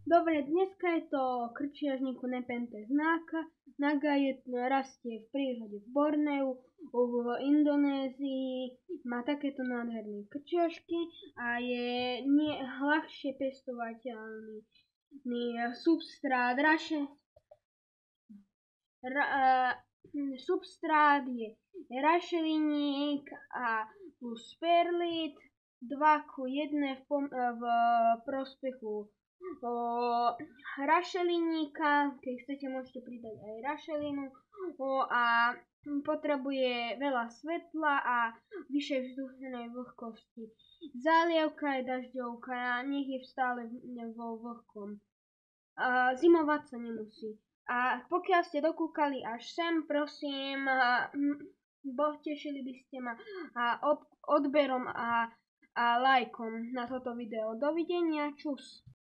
Dobre, dneska je to krčiažníku Nepenthes naga rastie v prírode v Borneu, v Indonézii, má takéto nádherné krčiažky a je ľahšie pestovateľný substrát. Substrát je rašeliník a plus perlit 2:1 v prospechu rašeliníka. Keď chcete, môžete pridať aj rašelinu a potrebuje veľa svetla a vyššej vzdušnej vlhkosti. Zálievka je dažďovka a nech je stále vo vlhkom. Zimovať sa nemusí. A pokiaľ ste dokúkali až sem, prosím, potešili by ste ma odberom a lajkom na toto video. Dovidenia, čus.